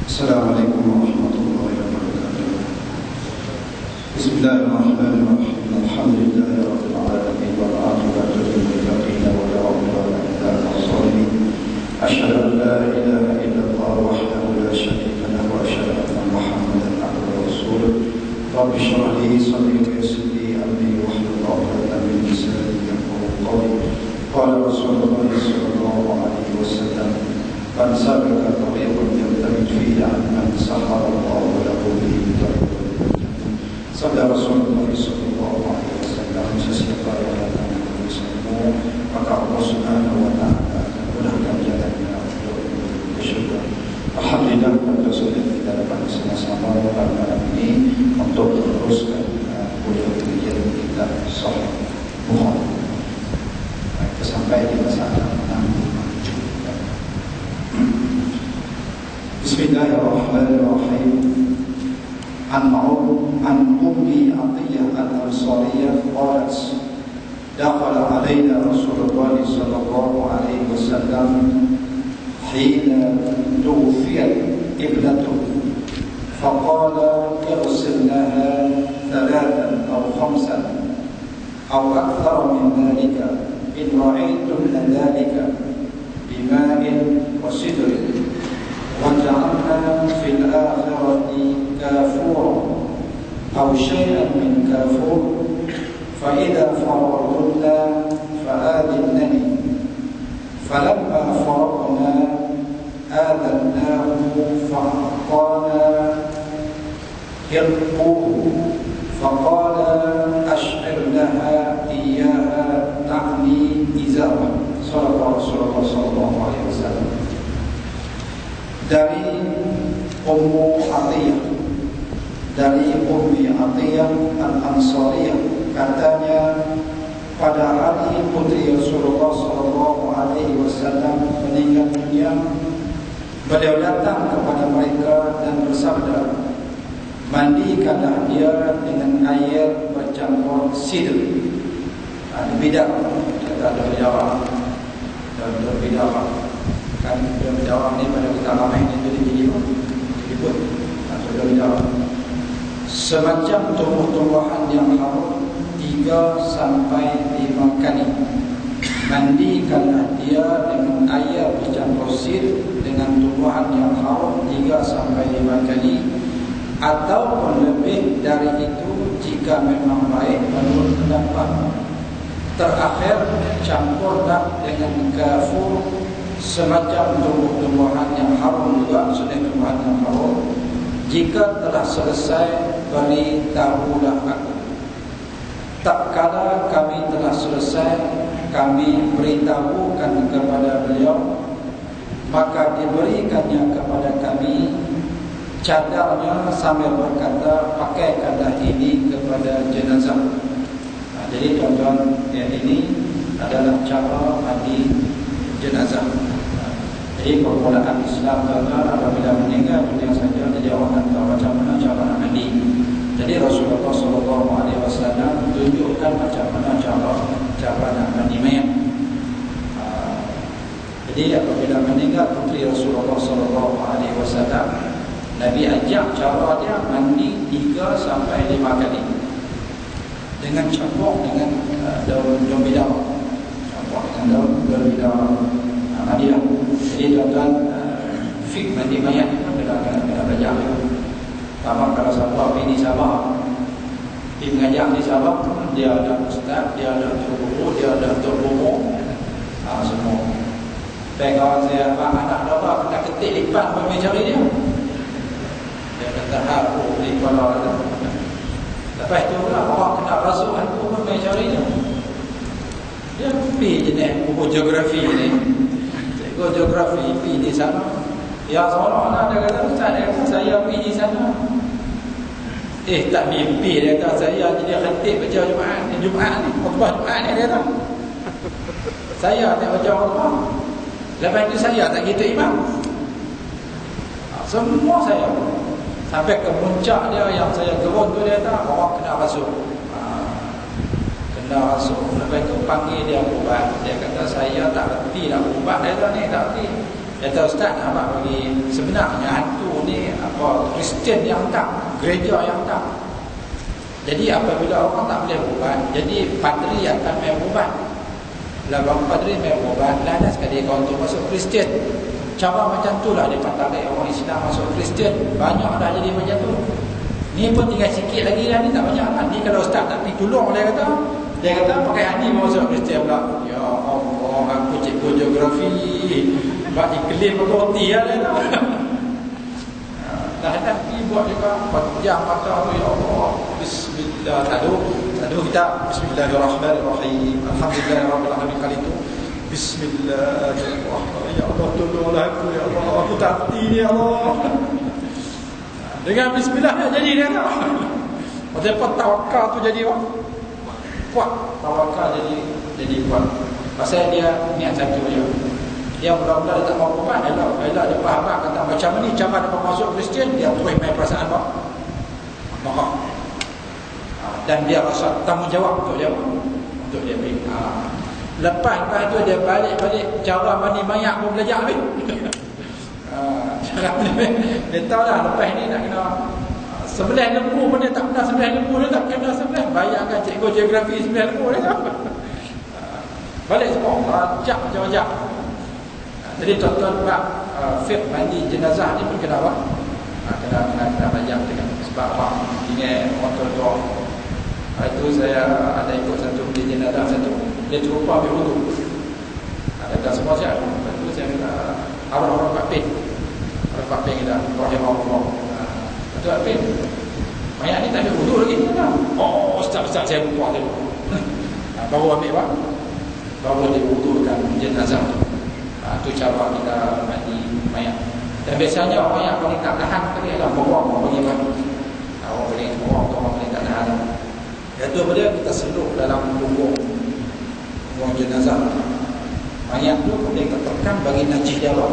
Assalamualaikum warahmatullahi wabarakatuh. Bismillahirrahmanirrahim. Alhamdulillahirabbil alamin wal aqibatu lil muttaqin wa la udwana illa 'alal zalimin. Asyhadu an la ilaha illallah wahdahu la syarika lahu wa asyhadu anna Muhammadan abduhu wa rasuluh. Rabbi shrah li sadri wa yassir li amri wahlul 'uqdatam min lisani yafqahu qawli. Qala Rasulullah sallallahu alaihi wasallam: "Man salaka tariqan yaltami fihi 'ilman sahhala Allahu lahu bihi tariqan." Sabda Rasulullah sallallahu alaihi wasallam, sesiapa yang datang berilmu, maka Allah Subhanahu wa taala akan mudahkan jalannya untuk menuju ke syurga. Alhamdulillah, pada saat kita dapat bersama-sama pada malam ini untuk meneruskan kuliah kajian kita Sahih Bukhari. Kita sampai di masalah 67. Bismillahirrahmanirrahim. An Ummi Atiyah al-Ansariyah qalat dakhala alaina Rasulullah sallallahu alaihi wasallam hina tuwfiyat ibnatuhu faqala ighsilnaha thalathan aw khamsan aw akthar min dhalika in ra'aytum dhalika bima'in wa sidrin وجعلنا في الآخرة كافورا أو شيئا من كافور فإذا فرغتن فآذنني فلما فرغنا آذناه فأعطانا يرقوه فقال أشعر لها إياها تعني إزارة. صدق رسول الله صلى الله عليه وسلم. Dari Ummu Atiyah al-Ansariyah, katanya pada hari putri Rasulullah sallallahu alaihi wasallam meninggal dunia, beliau datang kepada mereka dan bersabda, mandikanlah dia dengan air bercampur sidr. Ada bidah, ada bidah, ada bidah. Kan bidah ni pada kita ramai ni jadi disebut sudah bidah. Semacam tumbuh-tumbuhan yang harum 3 sampai 5 kali. Mandikanlah dia dengan air bercampur sidr dengan tumbuhan yang harum 3 sampai 5 kali, ataupun lebih dari itu jika memang baik menurut pendapat. Terakhir campurlah dengan kafur, semacam tumbuh-tumbuhan yang harum juga, selain tumbuhan yang harum. Jika telah selesai, beritahulah aku. Tak kala kami telah selesai, kami beritahukan kepada beliau, maka diberikannya kepada kami cadarnya sambil berkata, pakaikanlah ini kepada jenazah. Jadi tuan-tuan, ini adalah cara mandi jenazah. Jadi permulaan Islam tuan-tuan, apabila meninggal dunia saja, jadi orang tak tahu macam mana cara nak mandi. Jadi Rasulullah SAW tunjukkan macam mana cara nak mandi mayat. Jadi apabila meninggal putri Rasulullah SAW, Nabi ajak cara dia mandi 3 sampai 5 kali dengan campur dengan daun bidah. Campur dengan daun bidah. Mandi lah. Jadi tuan-tuan, fik mandi mayat kena belajar. Sama kalau siapa pergi di Sabah, pergi mengajar di Sabah, dia ada ustaz, dia ada guru, dia ada tubuh, semua. Kawan saya, anak apa kena ketik lipat bagi cari dia. Dia kata haru di kepala dia. Lepas tu pula orang kena rasuk hantu bagi cari dia. Dia pergi jenis buku geografi ni. Cikgu geografi pergi di sana. Yang seorang dia kata, ustaz, dia kata saya pergi di sana. Tak mimpi, dia kata saya jadi khatib baca Jumaat ni, khutbah Jumaat ni, dia kata. Saya tak baca khutbah. Lepas itu saya tak gitu imam. Semua saya. Sampai ke puncak dia yang saya gerun tu, dia kata orang kena rasuk. Kena rasuk. Lepas itu panggil dia ubat. Dia kata saya tak reti nak ubat. Dia kata ni tak reti. Kata Ustaz, abang bagi sebenarnya hantu ni apa Kristian yang hantar, gereja yang hantar. Jadi apabila orang tak boleh berubat, jadi padri akan main berubat. Kalau padri main berubat, lana sekali kau untuk masuk Kristian. Cara macam tu lah dia tarik orang Islam masuk Kristian. Banyak dah jadi macam tu. Ni pun tinggal sikit lagi dah, ni tak banyak lah. Ni kalau Ustaz tak pergi tolong, dia kata pakai hati masuk Kristian pula. Ya Allah, aku cikgu geografi, buat iklim berhenti lah dia tahu. Dah pergi buat juga pejam mata tu, ya Allah, bismillah. Lalu kita bismillahirrahmanirrahim, alhamdulillahirabbil kali tu bismillahirrahmanirrahim, ya Allah tolonglah aku, ya Allah, aku tak reti ni, ya Allah. Dengan bismillah dah jadi dia tak. Macam tawakal tu jadi kuat, tawakal jadi kuat. Pasal dia niat satu je. Dia mula-mula dia tak mau kuat, elok dia faham kata macam ni cara dapat masuk Kristian, dia terus main perasaan marah. Dan dia rasa tanggungjawab untuk dia pergi. Lepas tu dia balik cara mandi mayat pun belajar habis. Dia tahu dah lepas ni nak kena sebelah lembu pun dia tak pernah sebelah lembu, dia tak kena sebelah. Bayangkan cikgu geografi sebelah lembu dia tak. Balik semua rajak macam-macam. Jadi tuan-tuan buat fiqh mandi jenazah ni pun kena apa? Kena belajar dengan sebab apa? Ingat orang tua. Itu saya ada ikut satu di jenazah satu. Dia terlupa ambil wudu. Ada semua siap. Lepas tu saya kata arwah Pak Pin. Pak Pin kita rahimahullah. Itu Pak Pin. Mayat ni tak ambil wudu lagi. Oh, ustaz saya lupa dia. Baru ambil apa? Baru dia wudukan jenazah tu. Itu cara kita mandi mayat. Dan biasanya orang yang paling tak tahan kali adalah orang bagi mandi. Orang paling tak tahan. Iaitu apa dia? Kita seluk dalam punggung jenazah. Mayat tu kemudian kita tekan bagi najis dia Allah.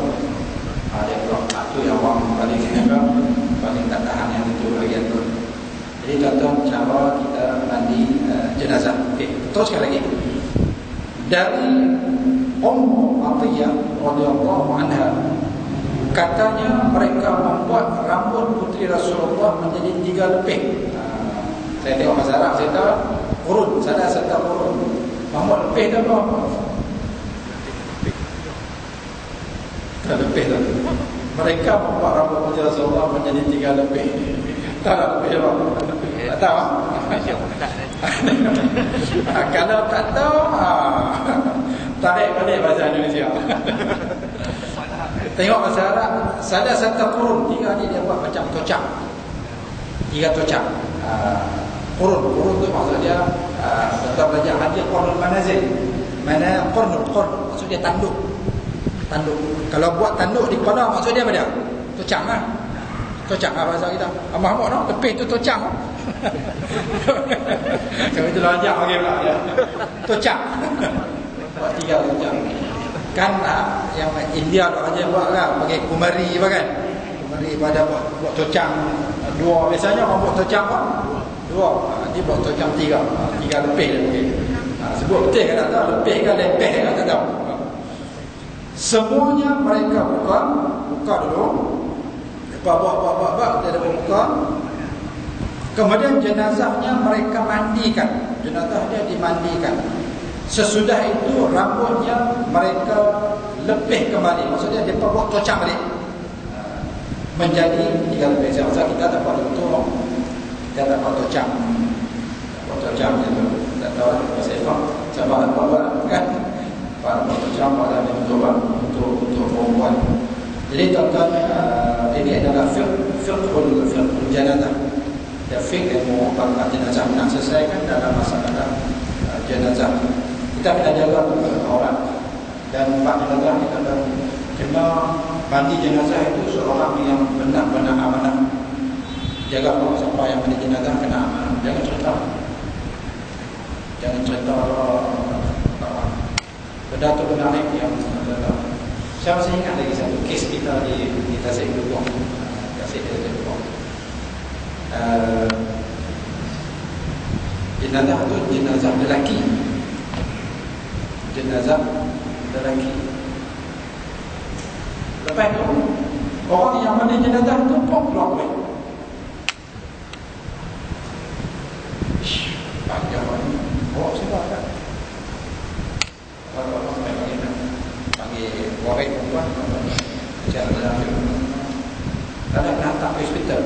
Dia bilang itu yang orang paling tak tahan yang itu bagian tu. Jadi tuan-tuan, cara kita mandi jenazah. Okey, teruskan lagi. Dari Ummu Atiyah radhiyallahu anha, katanya mereka membuat rambut putri Rasulullah menjadi 3 lepih. Saya tengok bahasa Arab, saya tahu urun, saya tahu urun. Membuat lepih tu apa? Lepih tu. Mereka membuat rambut putri Rasulullah menjadi 3 lepih. Tak ada lepih apa? Tak tahu. Kalau tak tahu, tarik balik bahasa Indonesia. Tengok bahasa Arab, sada serta kurun, 3 ni dia buat macam tocak. 3 tocak. Kurun tu maksud dia kita belajar hadis qurun manazil. Mana qurun maksud dia tanduk. Kalau buat tanduk di kepala maksud dia apa dia? Tocak lah. Tocak lah bahasa kita. Amah-amah no, lepih tu tocak. Kalau itu lajak bagi pula dia. Tocak. Buat 3 tocak. Kan yang India tu aja buat kan, pakai kumari apa kan? Kumari pada buat tocak 2. Biasanya orang buat tocak apa? 2. Dia buat tocak 3. 3 lepih dia pakai. Sebut betul kan tak tahu, lepih kan lepeh kan tak tahu. Semuanya mereka buka dulu. Lepas dia ada buka. Kemudian jenazahnya mereka mandikan. Jenazah dia dimandikan. Sesudah itu rambutnya mereka lepih kembali. Maksudnya dia buat tocak balik. Menjadi 3 lepih. Saya rasa kita tak buat betul. Kita tak buat tocak. Buat tocak macam tu. Tak tahu lah. Saya buat apa kan. Buat tocak pada untuk perempuan. Jadi tuan-tuan, ini adalah fiqhul jenazah. Ya, fiqh ilmu tentang jenazah nak selesaikan dalam masalah jenazah. Kita kena jaga orang dan jenazah kita kena mandi jenazah itu seorang yang benar-benar amanah. Jaga siapa yang mandi jenazah kena amanah. Jangan cerita benda tu menarik yang saya masih ingat lagi satu kes kita di Tasik Lubong. Jenazah tu jenazah lelaki. Lepas tu orang yang mandi jenazah tu pun keluar kuih. Panjang ni bawa sebab tak orang panggil waris perempuan cara kadang nak hantar ke hospital.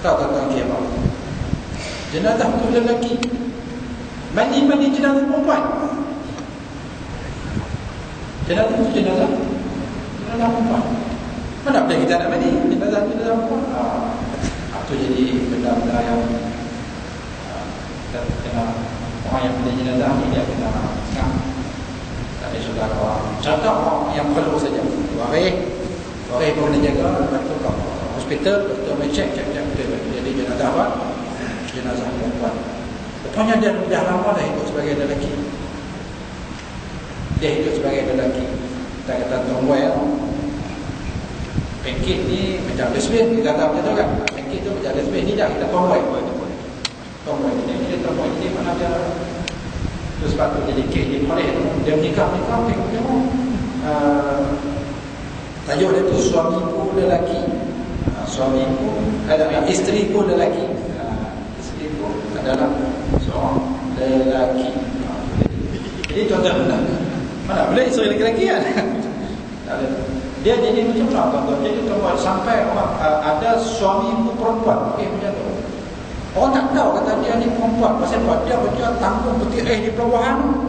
Tahu tuan-tuan apa? Jenazah tu lelaki mandi jenazah perempuan. Jenazah tu jenazah perempuan. Mana boleh kita nak mandi jenazah perempuan? Itu jadi benda-benda yang kena orang yang mandi jenazah ni dia kena ingat. Tadi sudah orang contoh orang yang perlu saja. Waris pun kena jaga. Lepas tu kalau hospital doktor cek betul. Jadi jenazah apa? Jenazah perempuan. Rupanya dia dah lama dah hidup sebagai lelaki. Dia hidup sebagai lelaki. Kita kata tomboy. Pengkit ni macam lesbian. Kita tahu macam tu kan. Pengkit tu macam lesbian ni dah kita tomboy. Tomboy ni dia tomboy ni mana dia. Terus sebab tu jadi kes dia boleh. Dia menikah tengok. Tajuk dia tu suamiku lelaki. Suamiku adalah isteriku lelaki. Isteriku adalah seorang lelaki. Jadi tuan-tuan mana boleh isteri lelaki kan? Dia jadi macam mana tuan-tuan? Jadi tuan-tuan sampai orang ada suamiku perempuan. Okey macam tu. Orang tak tahu kata dia ni perempuan. Pasal apa? Dia baca tanggung putih di pelabuhan.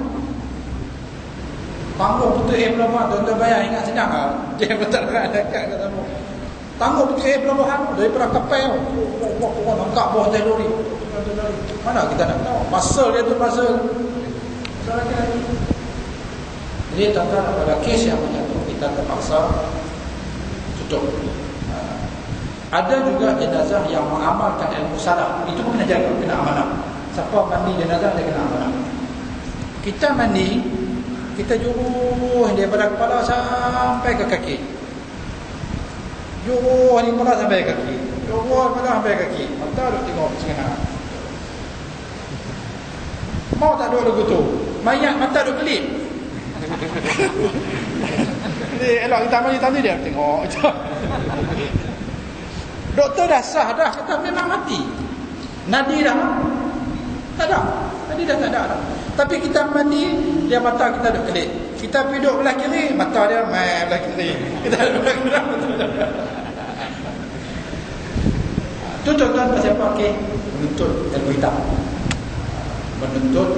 Tanggung putih pelabuhan. Tuan-tuan bayar ingat senang lah. Dia betul kan dekat kata tu. Tanggung putih pelabuhan daripada kapal. Orang angkat bawah teluri. Mana kita nak tahu? Pasal dia tu pasal lagi. Jadi tuan-tuan pada kes yang macam tu kita terpaksa tutup. Ada juga jenazah yang mengamalkan ilmu salah. Itu pun kena jaga, kena amanah. Siapa mandi jenazah dia kena amanah. Kita mandi, kita juruh daripada kepala sampai ke kaki. Juruh dari kepala sampai ke kaki. Juruh kepala sampai ke kaki. Mata duk tengok setengah. Mau tak duk lagu tu? Mayat mata duk kelip. Jadi elok kita mandi tadi dia tengok. Doktor dah sah dah kata memang mati. Nadi dah tak ada. Nadi dah tak ada dah. Tapi kita mandi dia mata kita duk kelip. Kita pergi duduk belah kiri mata dia mai belah kiri. Kita duduk belah kiri. Tu tuan-tuan pasal apa? Okey, menuntut ilmu hitam. Menuntut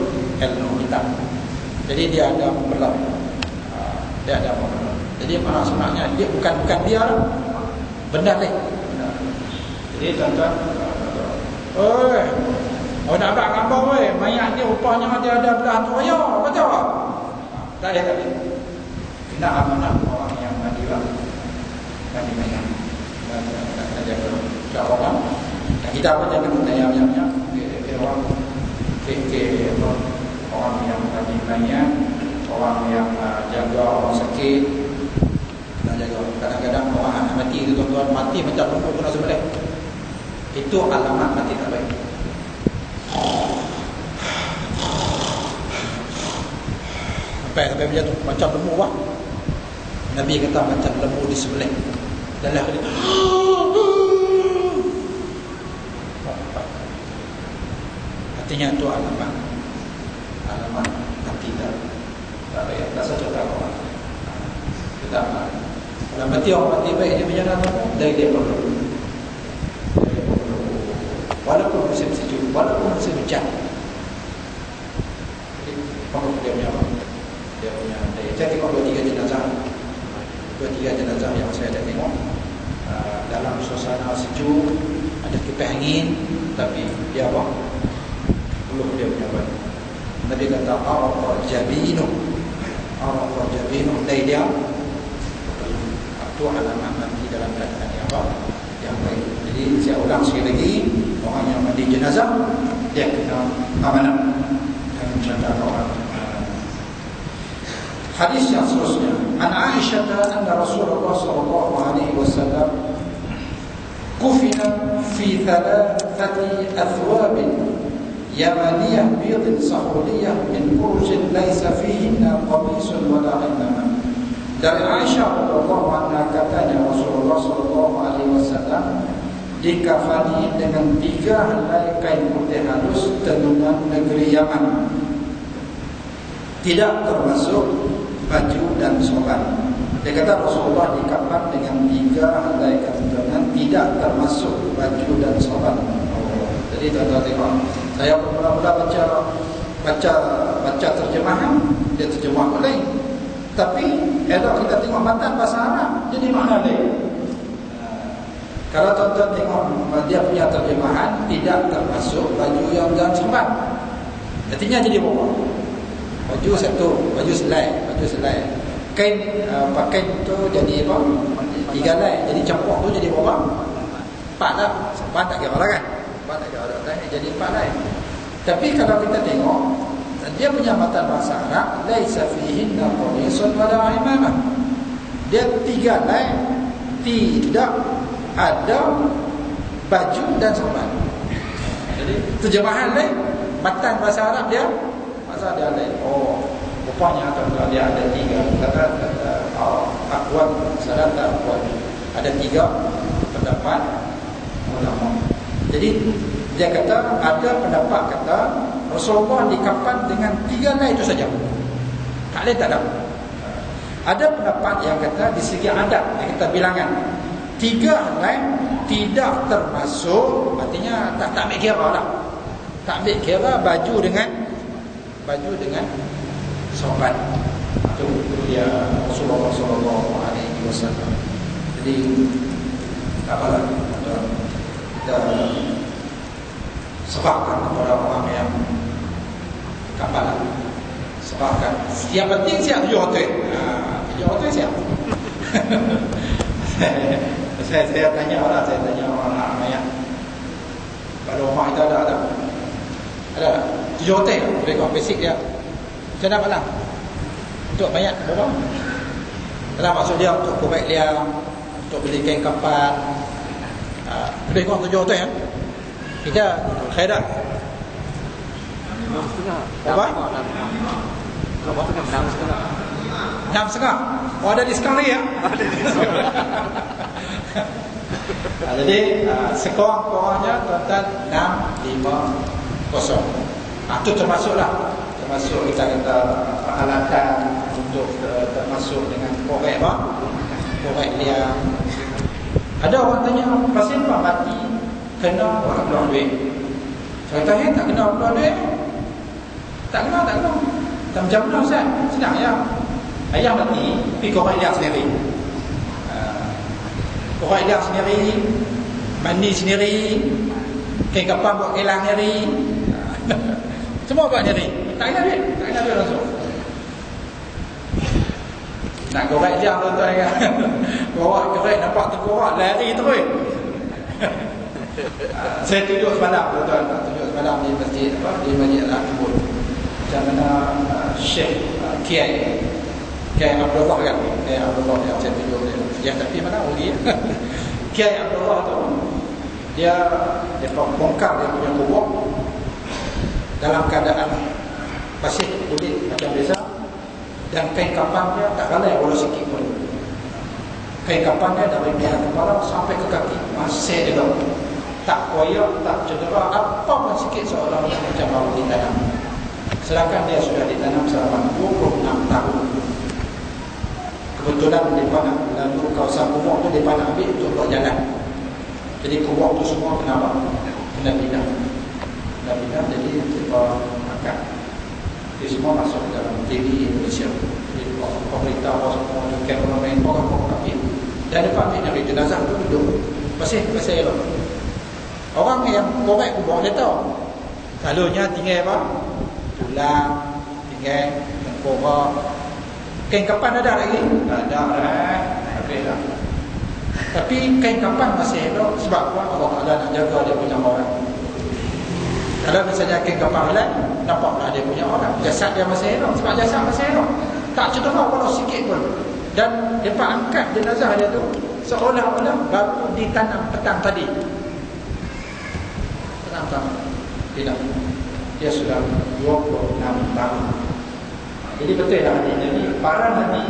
ilmu hitam. Jadi dia ada pembelah. Dia ada pembelah. Jadi mana sebenarnya dia bukan dia benda lain. Jadi tuan-tuan, oi, nak abang gambar weh, mayat dia rupanya dia ada belah tu raya, kata apa? Tak ada. Kena amanah orang yang mandi lah. Mandi mayat. Nak jaga orang. Dan kita apa jaga mayat-mayatnya, orang orang yang mandi mayat, orang yang jaga orang sakit, kena jaga. Kadang-kadang orang mati tu tuan-tuan, mati macam lembu kena sebelah. Itu alamat mati tak baik. Sampai berjatuh macam lembu lah. Nabi kata macam lembu di sebelah. Dalam dia artinya itu alamat mati tak baik. Tak secara orang kita kalau mati orang mati baik dia berjalan dari dia perlu. Walaupun musim sejuk, walaupun musim hujan. Apa dia punya apa? Dia punya daya. Saya tengok 2-3 jenazah yang saya ada tengok dalam suasana sejuk, ada kipas angin, tapi dia apa? Belum dia punya apa? Nabi kata arafa jabinu, dari dia. Itu alamat mati dalam keadaan yang apa? Yang baik. Jadi saya ulang sekali lagi, orang yang mandi jenazah dia kena amanah dan menjaga orang. Hadis yang seterusnya, an Aisyah anna Rasulullah sallallahu alaihi wasallam kufina fi thalathati athwab yamaniyah bidin sahuliyah min kurjin laysa fihinna qamisun wala imamah. Dari Aisyah radhiyallahu anha katanya Rasulullah sallallahu alaihi wasallam dikafani dengan 3 helai kain putih halus tenunan negeri Yaman, tidak termasuk baju dan sorban. Dia kata Rasulullah dikafan dengan 3 helai kain tenunan, tidak termasuk baju dan sorban. Jadi tuan-tuan tengok, saya mula-mula baca terjemahan, dia terjemah lain. Tapi kalau kita tengok matan bahasa Arab, jadi makna lain. Kalau tuan-tuan tengok dia punya terjemahan, tidak termasuk baju yang dan sorban. Artinya jadi berapa? Baju satu, baju selai. Kain pakai tu jadi apa? 3 helai. Jadi campur tu jadi berapa? 4 lah. Sorban tak kira lah kan? Sorban tak kira dah, jadi 4 helai. Tapi kalau kita tengok dia punya matan bahasa Arab, laisa fihinna qamisun wala imamah. Dia 3 helai, tidak ada baju dan sorban. Jadi terjemahan lain, matan bahasa Arab dia lain. Oh, rupanya tuan-tuan dia ada 3. Kata akwal salat akwal. Ada 3 pendapat ulama. Jadi dia kata ada pendapat kata Rasulullah dikafan dengan 3 helai itu saja. Tak lain tak ada. Ada pendapat yang kata di segi adat, yang kata bilangan 3 helai tidak termasuk, artinya tak ambil kira lah. Tak ambil kira baju dengan sorban. Itu dia Rasulullah sallallahu alaihi wasallam. Jadi apalah kita sebabkan kepada orang yang kapalan. Sebabkan yang penting siap 7 hotel. 7 hotel siap. Saya tanya orang Amaya. Pada rumah itu ada 7 hotel. Mereka basic dia. Macam mana Pak? Untuk mayat berapa? Dalam maksud dia untuk korek liang, untuk beli kain kapan. Lebih kurang 7 hotel ya. Kita khair tak? 6,5. Berapa? 6,5. Oh, ada diskaun lagi ya? Ada diskaun. Jadi sekurang-kurangnya total 650. Itu termasuklah. Termasuk kita kata peralatan untuk termasuk dengan korek apa? Korek liang. Ada orang tanya, pasien Pak mati kena orang keluar duit. Saya tanya, tak kena keluar duit? Tak kena. Macam mana Ustaz? Senang ya. Ayah mati, pergi korek liang sendiri. Korek liang sendiri, mandi sendiri, kain kapan buat kelang sendiri. Semua buat sendiri. Tak kena duit langsung. Nak korek liang tuan-tuan kan. Korek nampak terkorek, lari terus. Saya tunjuk semalam tuan-tuan, di masjid di Masjid Al-Akbar. Macam mana Syekh Kiai Abdullah kan. Kiai Abdullah yang saya tunjuk dia. Tapi mana uli. Kiai Abdullah tu dia bongkar dia punya kubur dalam keadaan pasir kulit macam biasa, dan kain kapan dia tak galai walau sikit pun. Kain kapan dia dari kepala sampai ke kaki masih ada, tak koyak, tak cedera apa pun sikit, seolah-olah macam baru ditanam. Sedangkan dia sudah ditanam selama 26 tahun. Kebetulan mereka nak lalu kawasan kubur tu mereka nak ambil untuk buat jalan. Jadi kubur tu semua kena pindah. Jadi mereka angkat. Dia semua masuk dalam TV Indonesia. Jadi pemerintah semua tu kamera main orang ambil. Dan mereka ambil dari jenazah tu duduk. Pasal elok. Orang yang korek kubur dia tahu. Selalunya tinggal apa? Tulang, tinggal tengkorak. Kain kapan ada lagi? Tak ada dah. Habis dah. Tapi kain kapan masih elok. Sebab apa? Allah Ta'ala nak jaga dia punya orang. Kalau misalnya kain kapan hilang, nampaklah dia punya orang. Jasad dia masih elok. Sebab jasad masih elok. Tak cedera walau sikit pun. Dan mereka angkat jenazah dia tu seolah-olah baru ditanam petang tadi. Tidak. Dia sudah 26 tahun. Jadi betul lah hadis. Jadi para nabi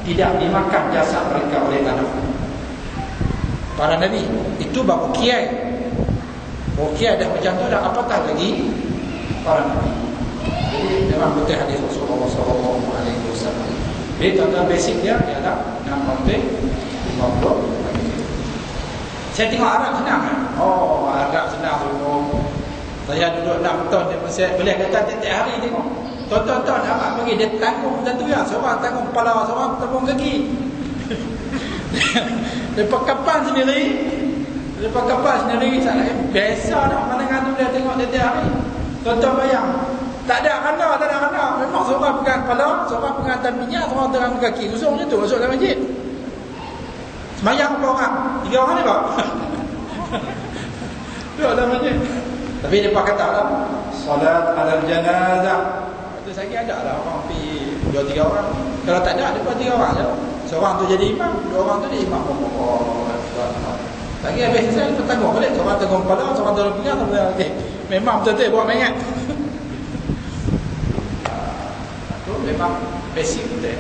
tidak dimakan jasad mereka oleh tanah. Para Nabi itu baru kiai. Kiai dah macam tu dah, apatah lagi para Nabi. Jadi memang betul hadis Rasulullah SAW. Jadi tuan-tuan, basic dia adalah 6 monte 50. Saya tengok Arab senang kan? Oh, Arab senang tu. Saya duduk 6 tahun dia masih boleh kata tiap hari tengok. Tonton-tonton Arab bagi dia tanggung macam tu ya. Seorang tanggung kepala, seorang tanggung kaki. Lepas kapal sendiri. Saya biasa nak pandangan tu dia tengok tiap hari. Tonton bayang. Tak ada kena. Memang seorang pegang kepala, seorang pegang atas minyak, seorang tanggung kaki. Usung macam tu masuk dalam masjid. Semayang berapa orang? 3 orang ni pak? Duduk dalam masjid. Tapi dia kata lah, salat ala janazah. Itu saya ada lah orang pergi 2-3 orang. Kalau tak ada, dia 3 orang je. Seorang tu jadi imam, 2 orang tu jadi imam. Lagi habis saya tu tanggung balik. Seorang tanggung kepala, seorang tanggung pinggir, seorang tanggung. Memang betul-betul buat mainan. Itu memang basic betul.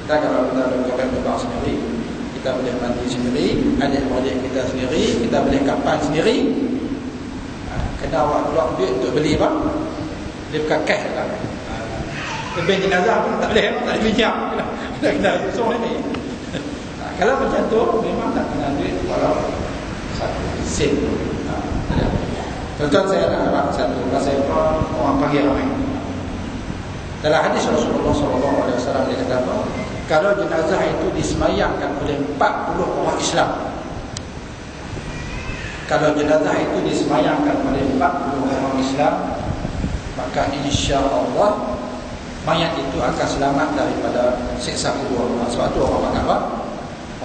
Kita kalau kita ada tukar sendiri, kita boleh mandi sendiri, adik-adik kita sendiri, kita boleh kapal sendiri. Kena awak keluar duit untuk beli apa? Dia bukan cash lah. Lebih jenazah pun tak boleh, tak boleh minyak. Kena usung ni. Kalau macam tu, memang tak kena duit walau 1 sen. Tuan-tuan, saya nak harap satu pasal orang panggil ramai. Dalam hadis Rasulullah SAW dia kata apa? Kalau jenazah itu disemayangkan oleh 40 orang Islam, kalau jenazah itu disemayangkan oleh 40 orang Islam, maka insya-Allah mayat itu akan selamat daripada siksa kubur. Sebab tu orang makan apa?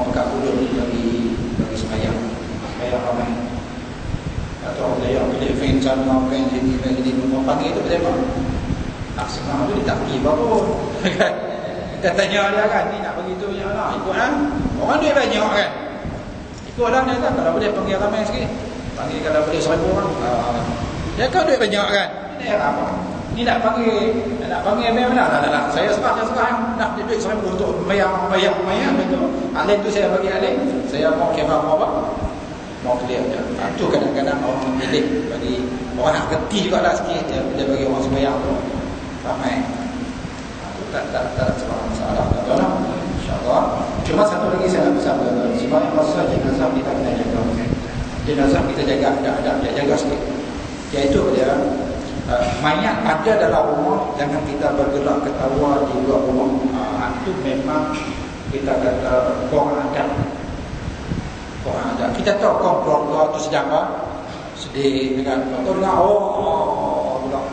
Orang makan kubur ni bagi semayang ramai. Atau orang yang pilih fan sana, fan sini, orang panggil itu betul apa? Semua tu dia tak pergi apa pun. Kita tanya dia kan, ni nak pergi tu je lah, ikut lah. Orang duit banyak kan, ikut lah dia kan. Kalau boleh panggil ramai sikit, panggil kalau boleh 1000 orang, dia kan duit banyak kan. Ni apa? Ni nak panggil memang lah. Saya serah nak duit 1000 untuk bayar betul. Alim tu saya bagi alim, saya mau kira apa, mau clear je. Tu kadang-kadang orang memilih bagi orang nak reti juga lah sikit, dia bagi orang sembahyang tu ramai. Itu tak sebab masalah. InsyaAllah. Cuma satu lagi saya nak pesan, sebab masa jenazah kita kena jaga. Jenazah kita jaga, ada jaga sikit. Iaitu dia mayat ada dalam rumah, jangan kita bergerak ketawa di luar rumah. Itu memang kita kata kurang adab. Kita tahu kaum keluarga tu sedang sedih dengan kau dengar pula.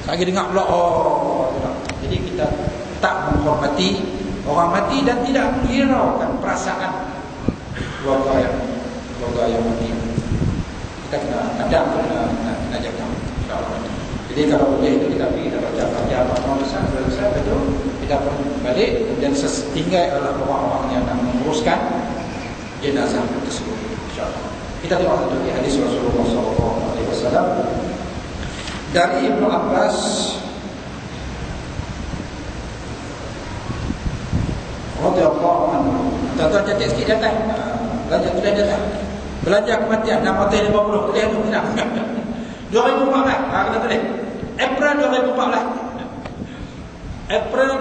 Saya dengar pula pula. Jadi kita tak menghormati orang mati dan tidak menghiraukan perasaan keluarga yang mati. Kita kena adab, kena jaga, insya-Allah. Jadi kalau boleh itu kita pergi baca apa besar betul, kita balik dan setinggal adalah orang-orang yang nak menguruskan jenazah tersebut, insya-Allah. Kita tengok satu hadis Rasulullah SAW dari Ibnu Abbas radhiyallahu anhu. Tuan-tuan cantik sikit datang. Belanja kematian 650 tulis tu senang. 2014 kena tulis. April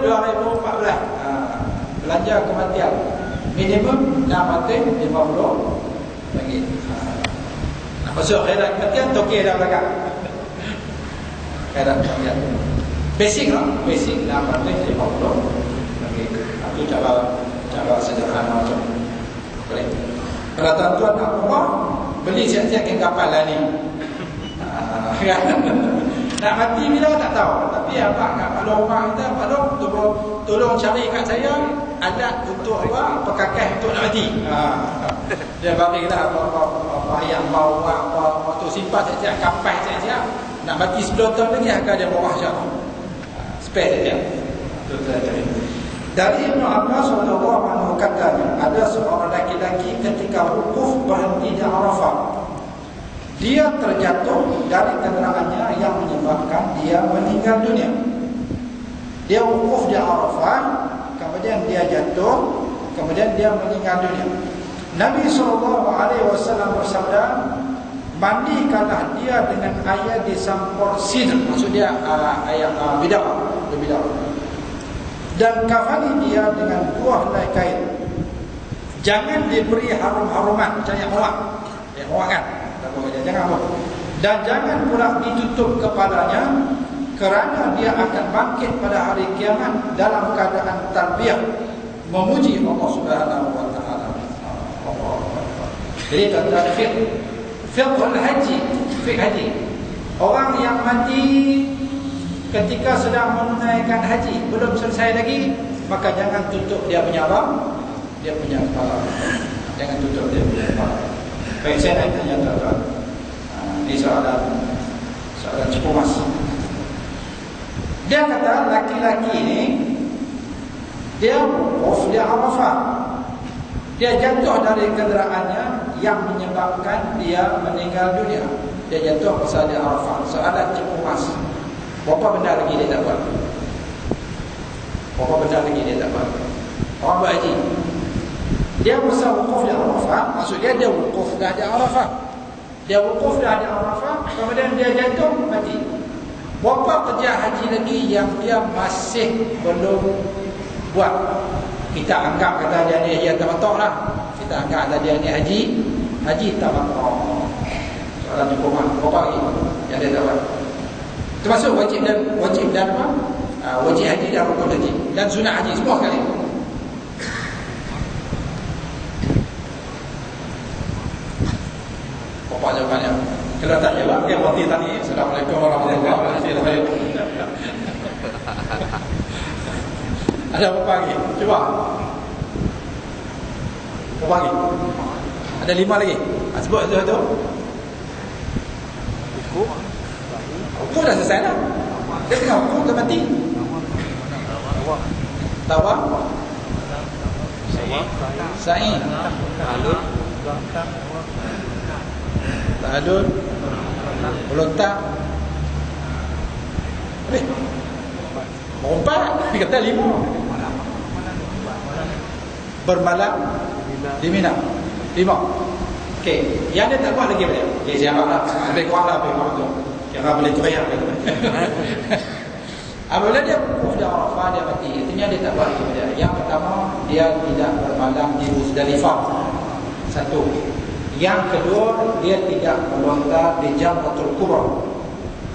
2014. Belanja kematian minimum 650 ringgit. Nak masuk khairat kematian tokey dah belakang. Khairat kematian basic lah, basic 650 ringgit. Itu cara sederhana macam boleh. Kalau tuan-tuan nak rumah, beli siap-siap ke kapal lah ni. Nak mati bila tak tahu. Tapi abang kat Pak Long rumah kita, Pak Long tolong cari kat saya adat untuk apa, pekakas untuk nak mati. Dia barilah apa ayam bau, apa tu simpan siap-siap, kapal siap-siap. Nak mati 10 tahun lagi akan dia bawah insya-Allah. Spare dia. Tu tadi. Dari Ibnu Abbas radhiyallahu anhu katanya, ada seorang laki-laki ketika wukuf berhenti di Arafah, dia terjatuh dari kenderaannya yang menyebabkan dia meninggal dunia. Dia wukuf di Arafah, kemudian dia jatuh, kemudian dia meninggal dunia. Nabi SAW bersabda, mandikanlah dia dengan air disampur sidr, maksudnya air bid'ah, dan kafani dia dengan 2 helai kain. Jangan diberi harum-haruman macam yang orang kan, jangan apa. Dan jangan pula ditutup kepalanya, kerana dia akan bangkit pada hari kiamat dalam keadaan talbiyah, memuji Allah Subhanahu wa taala. Jadi tuan-tuan, fiqhul haji, fiqh haji. Orang yang mati ketika sedang menunaikan haji, belum selesai lagi, maka jangan tutup dia punya apa? Dia punya kepala. Jangan tutup dia punya kepala. Baik, saya nak tanya tuan-tuan. Ini soalan cukup mas. Dia kata laki-laki ini dia wukuf di Arafah. Dia jatuh dari kenderaannya yang menyebabkan dia meninggal dunia. Dia jatuh pasal di Arafah. Soalan cukup mas. Berapa benda lagi dia tak buat? Berapa benda lagi dia tak buat? Orang berhaji, dia masa wukuf di Arafah, maksudnya dia wukuf dah di Arafah. Dia wukuf dah di Arafah, kemudian dia jatuh, mati. Berapa kerja haji lagi yang dia masih belum buat? Kita anggap kata dia ni haji tamattu' lah. Kita anggap kata dia ni haji tamattu'. Soalan cukup mah. Berapa lagi yang dia tak buat? Termasuk wajib dan apa? Wajib haji dan rukun haji dan sunat haji semua sekali. Apa jawapannya? Kalau tak jawab, dia mati tadi. Assalamualaikum warahmatullahi wabarakatuh. Ada apa lagi? Cuba. Apa lagi? Ada 5 lagi. Sebut tu. Hukum dah selesai dah. Dia tengah hukum ke mati? Tawaf. Sa'i. Ta'adud. Melontak. Merompak. Dia kata 5. Bermalam di Mina. 5. Okey, yang dia tak buat lagi apa dia? Okey, saya faham lah. Lebih kurang lah, lebih kurang tu. Kira boleh teriak gitu. Apabila dia wukuf di Arafah, dia mati. Artinya dia tak buat lagi apa dia. Yang pertama, dia tidak bermalam di Muzdalifah. 1. Yang kedua, dia tidak melontar di Jamratul Kubra.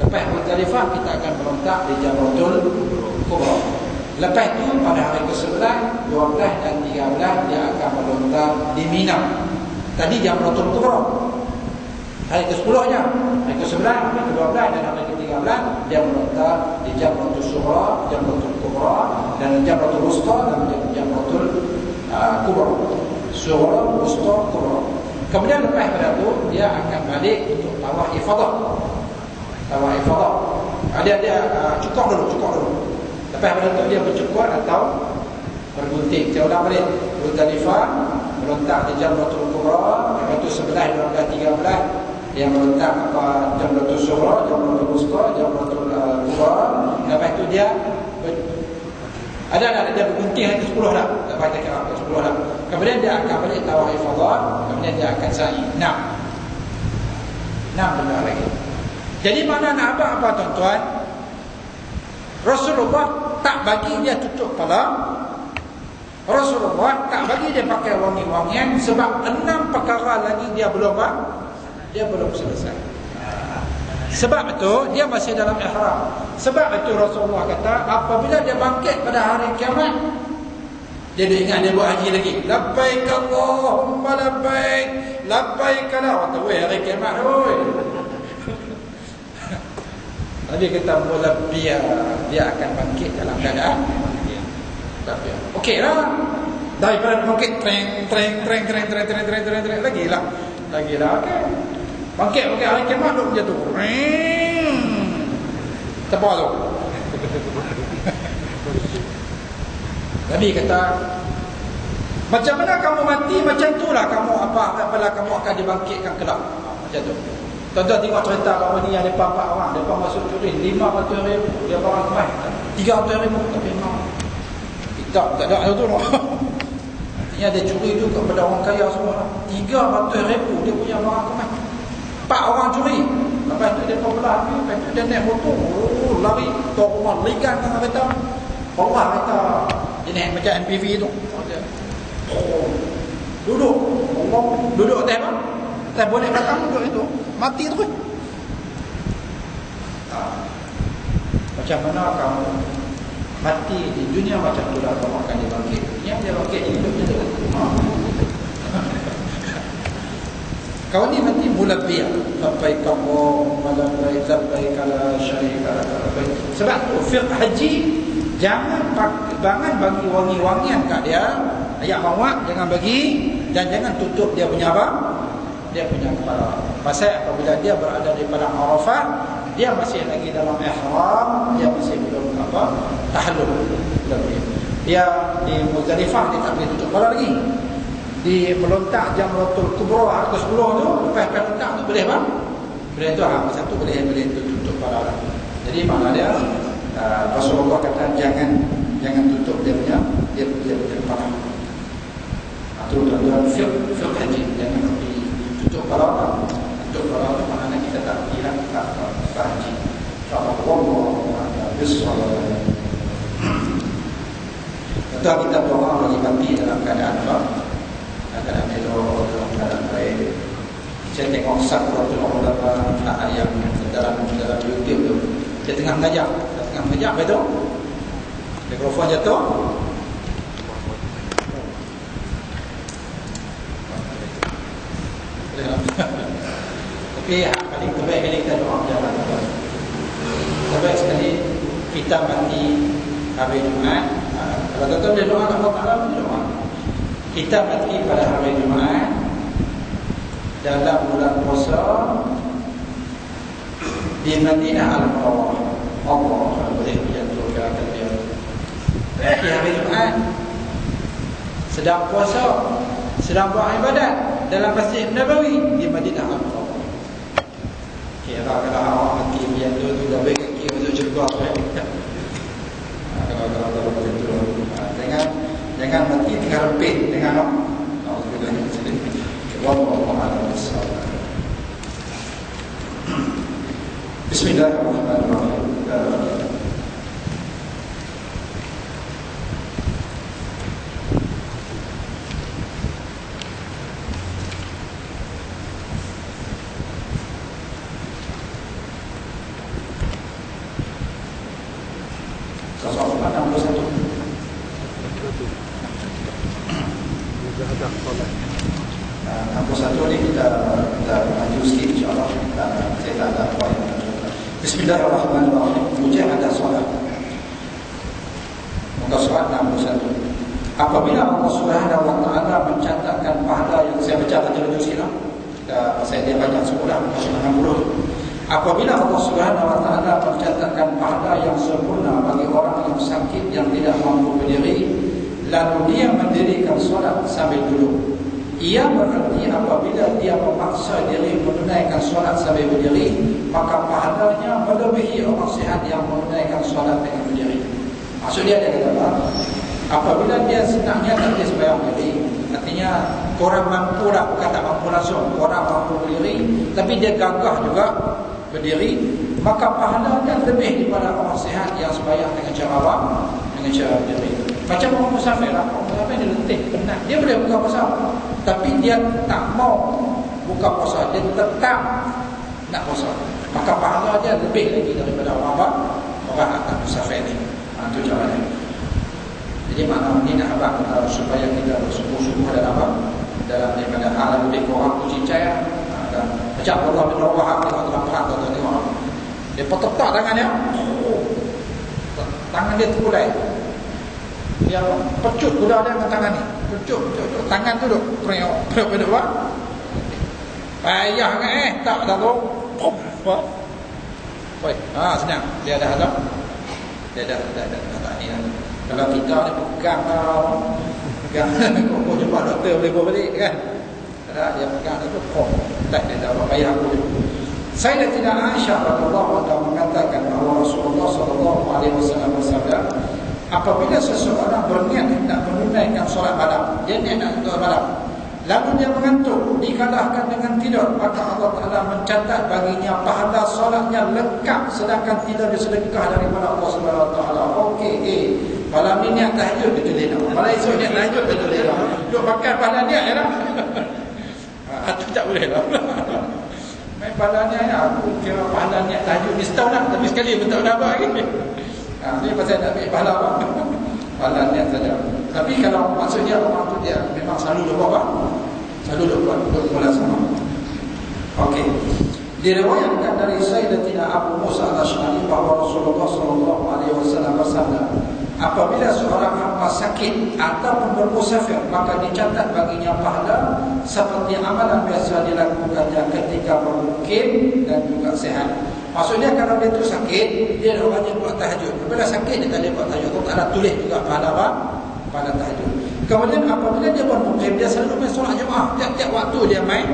Lepas Muzdalifah, kita akan melontar di Jamratul Kubra. Lepas itu, pada hari ke-11, 12 dan 13, dia akan melontar di Mina. Tadi Jamratul Kubra. Hari ke-10-nya, hari ke-11, hari ke-12 dan hari ke-13, dia melontar di Jamratul Sughra, Jamratul Kubra, dan Jamratul Wusta dan Jamratul Kubra. Sughra, Wusta, Kubra. Kemudian lepas pada itu, dia akan balik untuk tawaf ifadah. Tawaf ifadah. Dia cukur dulu. Lepas pada itu, dia bercukur atau bergunting. Saya ulang balik. Muzdalifah, melontar di Jamratul Kubra, Jamratul 11, 12, 13, dia melontar Jamratul Sughra, Jamratul Wusta, Jamratul Kubra. Lepas itu dia ada dia bergunting hari ke-10 dah. Lepas kita kira ke-10 dah. Kemudian dia akan balik tawaf ifadah, kemudian dia akan sa'i. 6 benda lagi. Jadi mana nak apa tuan-tuan? Rasulullah tak bagi dia tutup kepala. Rasulullah tak bagi dia pakai wangi-wangian sebab 6 perkara lagi dia belum selesai. Sebab itu dia masih dalam ihram. Sebab itu Rasulullah kata apabila dia bangkit pada hari kiamat, dia ingat dia buat haji lagi. Labbaik Allahumma labbaik, labbaik la. Waktu hari kiamat oi. Nabi kata mulabbiya, dia akan bangkit dalam keadaan okeylah. Daripada bangkit treng lagi lah okey. Bangkit hari kiamat duk jatuh. Tepuk tu. Nabi kata macam mana kamu mati, macam itulah kamu apalah kamu akan dibangkitkan kelak. Macam tu. Tuan-tuan tengok cerita bahawa ni ada 4 orang, depa masuk turis 500,000, dia barang mai 300,000 tapi memang Tak ada tu. Artinya dia curi juga pada orang kaya semua. 300,000 dia punya barang kemas. 4 orang curi. Lepas tu dia belah api, lepas tu dia naik motor. Lari ke rumah, ligan dengan kereta. Bawah kereta. Dia naik macam MPV tu. Duduk. Duduk atas apa? Atas bonet belakang duduk itu. Mati terus. Macam mana kamu mati di dunia macam tu lah kamu akan dibangkit. Yang dia bangkit ini hidup je. Kau ni mati mulabbiya. Labbaik Allahumma labbaik labbaik la syarika lak labbaik. Sebab tu fiqh haji jangan bagi wangi-wangian kat dia. Ayat bawa jangan bagi dan jangan tutup dia punya apa? Dia punya kepala. Pasal apabila dia berada di padang Arafah, dia masih lagi dalam ihram, dia masih belum apa? Tahallul. Dia di Muzdalifah dia tak boleh tutup kepala lagi. Di melontak Jamratul Kubra ke 10 tu, lepas melontak tu boleh apa? Boleh tu masa tu boleh tutup kepala. Jadi makna dia Rasulullah kata jangan tutup dia punya kepala. Itu dalam fiqh haji jangan tutup kepala. Tutup kepala tu maknanya kita tak lihat tak haji. Kalau Allah bismillah. Kita doa bagi mati dalam keadaan apa? Keadaan elok, dalam keadaan baik. Saya tengok Sakratul Maut yang dalam YouTube tu. Dia tengah mengajar betul? Mikrofon jatuh. Tapi paling terbaik kali kita doa jalan. Terbaik sekali kita mati hari Jumaat. Kalau tuan-tuan dia doa Allah Ta'ala dia doa. Kita mati pada hari Jumaat dalam bulan puasa di Madinah Al-Munawwarah. Allah boleh menjatuh kata dia. Mati hari Jumaat sedang puasa, sedang buat ibadat dalam Masjid Nabawi di Madinah Al-Munawwarah. Kira kalau awak mati menjatuh tu dah baik kaki masuk syurga tu. Kalau begitu jangan mati tengah repit dengan Bismillahirrahmanirrahim. Bismillahirrahmanirrahim. Mujahadah solat. Muka surat 61. Apabila Allah Subhanahu wa taala mencatatkan pahala yang saya baca tadi dulu sikit saya dia baca sekolah muka 60. Apabila Allah Subhanahu wa taala mencatatkan pahala yang sempurna bagi orang yang sakit yang tidak mampu berdiri, lalu dia mendirikan solat sambil duduk. Ia berarti apabila dia memaksa diri menunaikan solat sambil berdiri, maka pahalanya melebihi orang sihat yang menunaikan solat dengan berdiri. Maksudnya dia kata apa? Apabila dia senangnya tak boleh sembahyang diri, artinya korang mampu lah, bukan tak mampu langsung, korang mampu berdiri, tapi dia gagah juga berdiri, maka pahalanya lebih daripada orang sihat yang sembahyang dengan cara apa? Dengan cara berdiri. Macam orang musafir lah, orang musafir dia letih, penat, dia boleh buka puasa, tapi dia tak mau buka puasa, dia tetap nak puasa, maka pahala dia lebih lagi daripada orang tak musafir ni. Itu cara dia. Jadi makna ni nak abang supaya kita bersungguh-sungguh dalam daripada hal lebih kurang tu cincai dan ajak Allah bin Rawah dalam perang tu tengok dia petak tangannya, tangan dia terkulai, dia pecut kuda dia dengan tangan ni, pecut tangan tu duk pada buat payah kan tak dah tu senang dia dah ada dia dah ni lah. Kalau kita ni pegang kau jumpa doktor boleh bawa balik kan, dia pegang tu tak dia dah payah aku. Sayyidatina Aisyah radhiyallahu anha mengatakan bahawa Rasulullah sallallahu alaihi wasallam bersabda, apabila seseorang berniat hendak menunaikan solat malam, dia niat nak solat malam, lalu dia mengantuk, dikalahkan dengan tidur, maka Allah Ta'ala mencatat baginya pahala solatnya lengkap, sedangkan tidak disedekah daripada Allah Subhanahu Wa Ta'ala. Okey, malam ni niat tahajud, dia tulis dah. Malam esok niat tahajud, dia tulis dah. Duk makan pahala niat je lah. Itu tak boleh lah. Main pahala niat, aku kira pahala niat tahajud ni setahun lah, tapi sekali pun tak dapat lagi. Ini pasal nak ambil pahala apa? Pahala niat saja. Tapi kalau maksudnya orang tu dia memang selalu lupa apa? Selalu lupa mula sama. Okey. Diriwayatkan dari Sayyidatina Abu Musa al-Asy'ari bahawa Rasulullah SAW bersabda, apabila seorang hamba sakit ataupun bermusafir, maka dicatat baginya pahala seperti amalan biasa dilakukannya ketika bermukim dan juga sehat. Maksudnya kalau dia tu sakit, dia dah wajib buat tahajud. Apabila sakit, dia tak boleh buat tahajud. Allah Ta'ala tulis juga pahala apa? Pahala tahajud. Kemudian apabila dia bermukim, dia selalu main solat jemaah. Tiap-tiap waktu dia main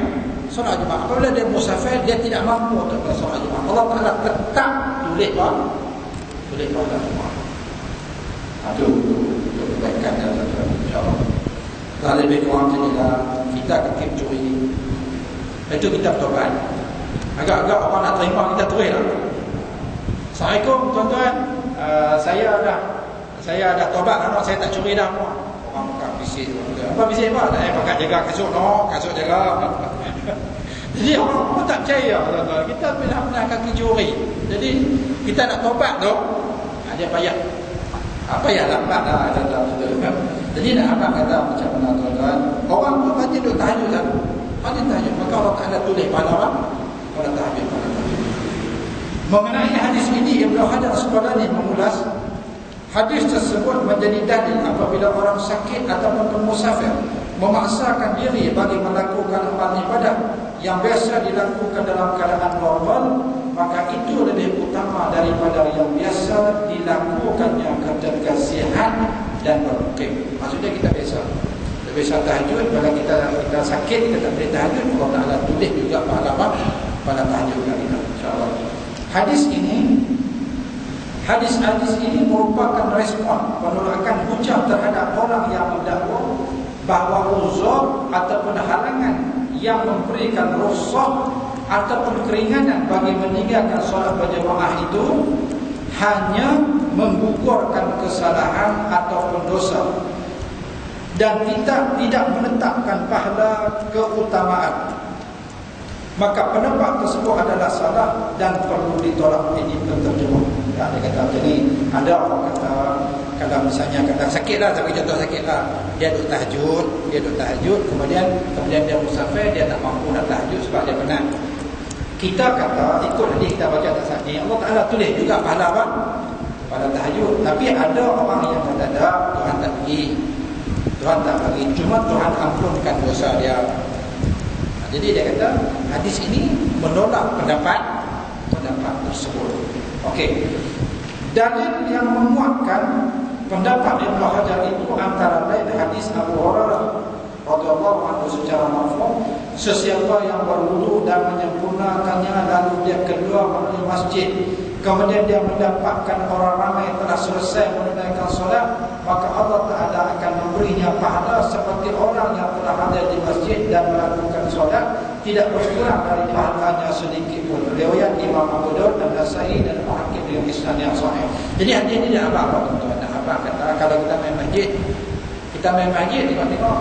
solat jemaah. Apabila dia musafir, dia tidak mampu untuk main solat jemaah. Allah Ta'ala tetap tulis apa? Tulis pahala jemaah. Itu kebaikan dan insyaAllah. Kalau lebih kurang jadilah kita kekip curi. Itu kita bertobat. Agak-agak orang nak terima kita tulis lah. Assalamualaikum tuan-tuan, saya dah tobat lah, saya tak curi dah. Orang bukan bisik. Apa bisik apa? Tak pakai jaga kasut, kasut jaga. Jadi orang pun tak percaya tuan-tuan. Kita pernah kaki curi. Jadi kita nak tobat tu, dia payah. Payah lambat dah. Jadi nak abang kata macam mana tuan-tuan, orang pun rajin duduk tahajud lah. Rajin tahajud, maka Allah Ta'ala tulis pahala apa? Pada tahajud. Mengenai hadis ini, Ibnu Hajar Asqalani mengulas, hadis tersebut menjadi dalil apabila orang sakit ataupun musafir memaksakan diri bagi melakukan amal ibadah yang biasa dilakukan dalam keadaan normal, maka itu lebih utama daripada yang biasa dilakukannya ketika sihat dan bermukim. Maksudnya kita biasa tahajud, bila kita sakit, kita tak boleh tahajud, Allah Ta'ala tulis juga pahala apa? Pada tahajud kita, insyaAllah. Hadis ini merupakan respon penolakan hujah terhadap orang yang mendakwa bahawa uzur ataupun halangan yang memberikan rukhsah ataupun keringanan bagi meninggalkan solat berjemaah itu hanya menggugurkan kesalahan ataupun dosa dan tidak menetapkan pahala keutamaan. Maka pendapat tersebut adalah salah dan perlu ditolak. Ini penterjemah. Dia kata jadi ada orang kata, kalau misalnya kata sakit lah, tapi contoh sakit lah, dia duduk tahajud, kemudian dia musafir, dia tak mampu nak tahajud sebab dia penat. Kita kata ikut hadis kita baca atas hadis, Allah Ta'ala tulis juga pahala apa? Pahala tahajud. Tapi ada orang yang kata Tuhan tak bagi, cuma Tuhan ampunkan dosa dia. Jadi dia kata hadis ini menolak pendapat tersebut. Okey. Dalil yang menguatkan pendapat Ibnu Hajar itu antara lain hadis Abu Hurairah radhiyallahu anhu secara marfu', sesiapa yang berwudu dan menyempurnakannya lalu dia keluar menuju masjid, kemudian dia mendapatkan orang ramai telah selesai menunaikan solat, maka Allah Ta'ala akan memberinya pahala seperti orang yang telah hadir di masjid dan melakukan solat, tidak berkurang dari pahalanya sedikit pun. Riwayat Imam Abu Daud dan Nasa'i dan Al-Hakim dengan isnad yang sahih. Jadi hadis ini dah apa tuan-tuan? Apa kata kalau kita main masjid, tengok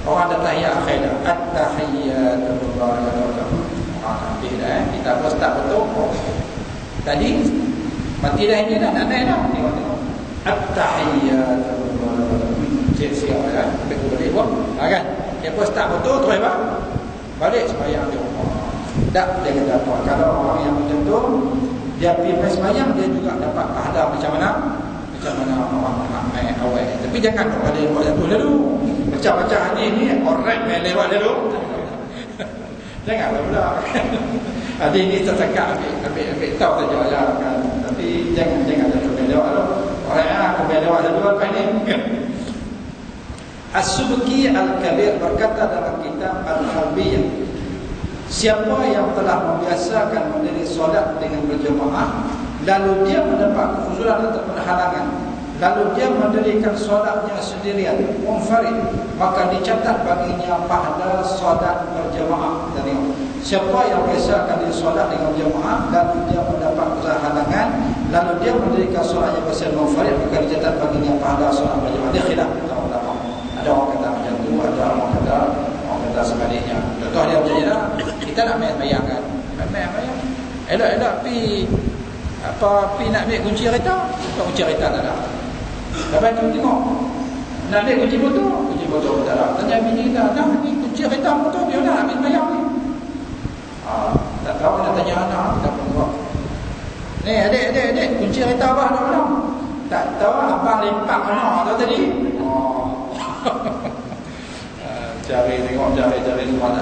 orang ada tahiyat akhir dah. At-tahiyyatu lillahi. Kita harus start betul. Tadi mati dah ini dah, nak naik dah. Tengok. At-tahiyyatu lillahi. Siap ya. Betul boleh buat. Kan? Dia pun start betul terus balik sembahyang dia. Tak dia kata apa? Kalau orang yang macam tu dia pergi sembahyang, dia juga dapat pahala macam mana orang ramai awal. Tapi jangan orang dia buat tu lalu. Macam-macam hadis ni orang main lewat dulu. Janganlah pula. Hadis ni tersekat ambil tahu saja ya kan. Tapi jangan main lewat dulu. Orang main lewat dulu lepas ni. As-Subki Al-Kabir berkata dalam kitab Al-Harbiyah, siapa yang telah membiasakan mendiri solat dengan berjemaah lalu dia mendapat kekhusuran ataupun halangan lalu dia mendirikan solatnya sendirian munfarid, maka dicatat baginya pahala solat berjamaah. Siapa yang biasakan dia solat dengan jamaah lalu dia mendapat halangan, lalu dia mendirikan solatnya bersama munfarid, maka dicatat baginya pahala solat berjamaah. Dia khilaf ulama. Ada orang kata macam tu, ada orang kata sebaliknya. Contoh dia macam ni lah, kita nak main bayangkan, main elok-elok pi nak ambil kunci kereta, kunci kereta tak ada. Lepas tu tengok nak ambil kunci motor tak ada. Tanya bini kita, dah ni kunci kereta motor dia nak ambil bayang ni. Tak tahu nak tanya anak, tak tahu. Ni adik, kunci kereta abah ada mana? Tak tahu, abang lempak mana tu tadi. Cari semua tak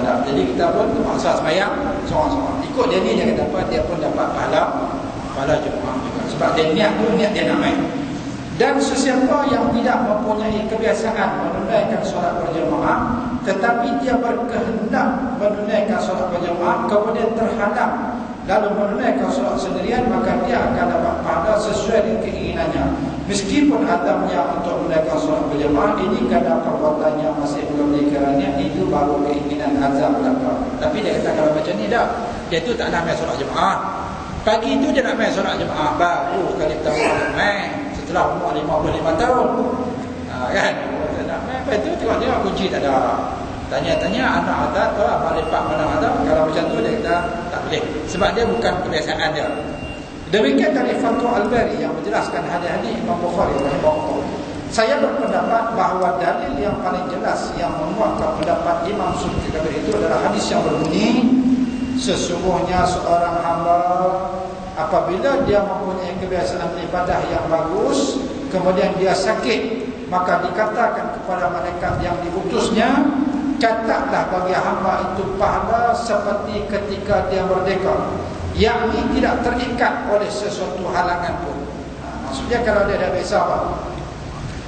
ada. Jadi kita pun terpaksa sembahyang seorang-seorang. Ikut dia ni dia dapat, dia pun dapat pahala jemaah juga. Sebab dia niat dia nak main. Dan sesiapa yang tidak mempunyai kebiasaan menunaikan solat berjemaah, tetapi dia berkehendak menunaikan solat berjemaah kemudian terhalang lalu menunaikan solat sendirian, maka dia akan dapat pahala sesuai dengan keinginannya. Meskipun azamnya untuk menunaikan solat berjemaah ini kadang perbuatannya masih belum dikiranya, itu baru keinginan azam belaka. Tapi dia kata kalau macam ni dah, dia tu tak nak main solat jemaah. Pagi tu dia nak main solat jemaah, baru kali pertama main setelah umur 55 tahun. Kan? Dia nak main, lepas tu tengok dia kunci tak ada. Tanya-tanya anak ada atau abang lepak mana ada. Kalau macam tu dia kata tak boleh, sebab dia bukan kebiasaan dia. Demikian dari Fathul Al-Bari yang menjelaskan hadis-hadis Imam Bukhari rahimahullah. Saya berpendapat bahawa dalil yang paling jelas yang menguatkan pendapat Imam Subki Kabir itu adalah hadis yang berbunyi, sesungguhnya seorang hamba apabila dia mempunyai kebiasaan ibadah yang bagus, kemudian dia sakit, maka dikatakan kepada malaikat yang diutusnya, catatlah bagi hamba itu pahala seperti ketika dia merdeka, yakni tidak terikat oleh sesuatu halangan pun. Maksudnya kalau dia dah biasa apa?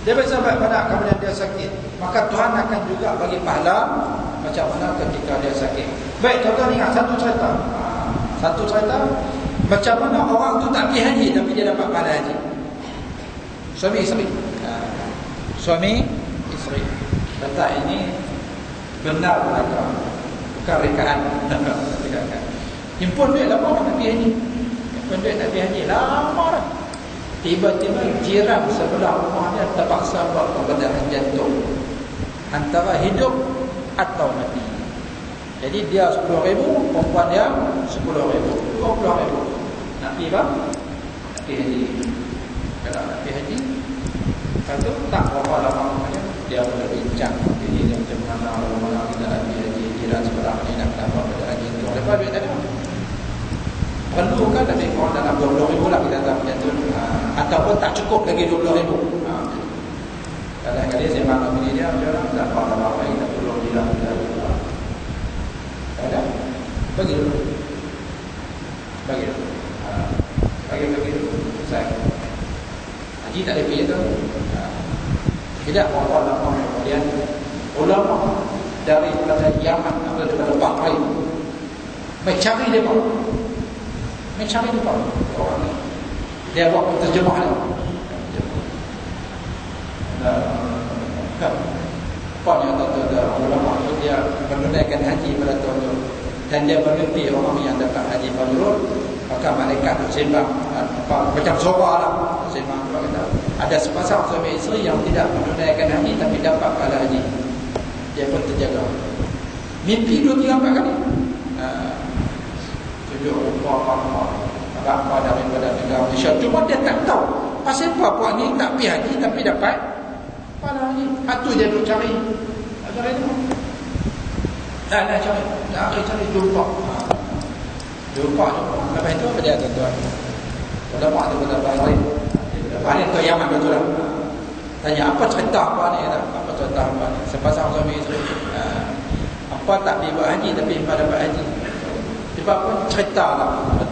Dia biasa pada kemudian dia sakit, maka Tuhan akan juga bagi pahala macam mana ketika dia sakit. Baik, tuan-tuan ingat satu cerita macam mana orang tu tak pergi haji tapi dia dapat pahala haji. Suami isteri kata ini benar belaka, bukan rekaan. Himpun duit lama nak pergi haji. Himpun duit nak pergi haji lama dah. Tiba-tiba jiran sebelah rumah dia terpaksa buat pembedahan jantung, antara hidup atau mati. Jadi dia 10,000, perempuan dia 10,000, 20,000. Nak pergi apa? Nak pergi haji. Kalau nak pergi haji, kalau tak berapa lama kemudian dia boleh bincang. Jadi dia macam mana kita nak pergi haji, jiran sebelah ni nak dapat pembedahan jantung. Lepas duit tadi perlu kan lebih kurang dalam 20,000 lah kita dapat macam tu, ataupun tak cukup lagi 20,000. Kadang-kadang saya makan bini dia macam orang tak faham apa yang kita perlu bilang ada bagi dulu saya haji tak ada pergi tu tidak apa-apa lama kemudian ulama daripada Yaman atau daripada Bahrain mencari dia orang ni, dia buat terjemah dia apa yang tak ulama itu dia menunaikan haji pada tahun itu, dan dia bermimpi orang yang dapat haji mabrur, maka malaikat sembang macam soba lah sembang. Ada sepasang suami isteri yang tidak menunaikan haji tapi dapat pahala haji, dia pun terjaga. Mimpi 2-3 kali. Tujuh apa daripada negara Malaysia, cuma dia tak tahu pasal apa puak ni tak pergi haji tapi dapat pahala haji. Itu dia duk cari. Cari tu. Cari jumpa. Lepas itu apa dia tuan-tuan? Ulama tu kata Bahrain. Bahrain tu Yaman betul lah. Tanya apa cerita apa ni? Apa cerita apa ni? Sepasang suami isteri. Apa tak pergi buat haji tapi pada dapat haji. Sebab pun cerita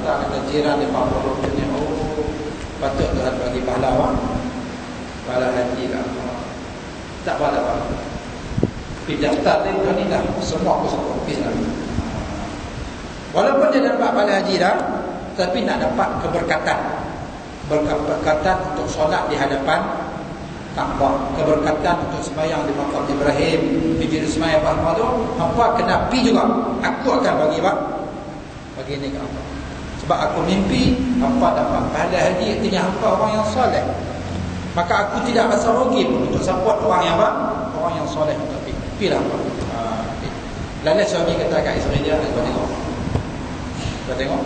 kata jiran dia Pak ni, patut Tuhan bagi pahala haji lah. Tak apa. Pergi daftar dia ni dah semua habis lah. Walaupun dia dapat pahala haji dah, tapi nak dapat keberkatan untuk solat di hadapan Kaabah, keberkatan untuk sembahyang di makam Ibrahim, Bibi Ismail Bahma tu, hampa kena pi juga. Aku akan bagi ni ke hampa. Sebab aku mimpi hampa dapat pahala haji, artinya hampa orang yang soleh. Maka aku tidak rasa rugi pun untuk support orang yang orang yang soleh untuk pi lah hampa. Lalu suami kata kat isteri dia, kau tengok.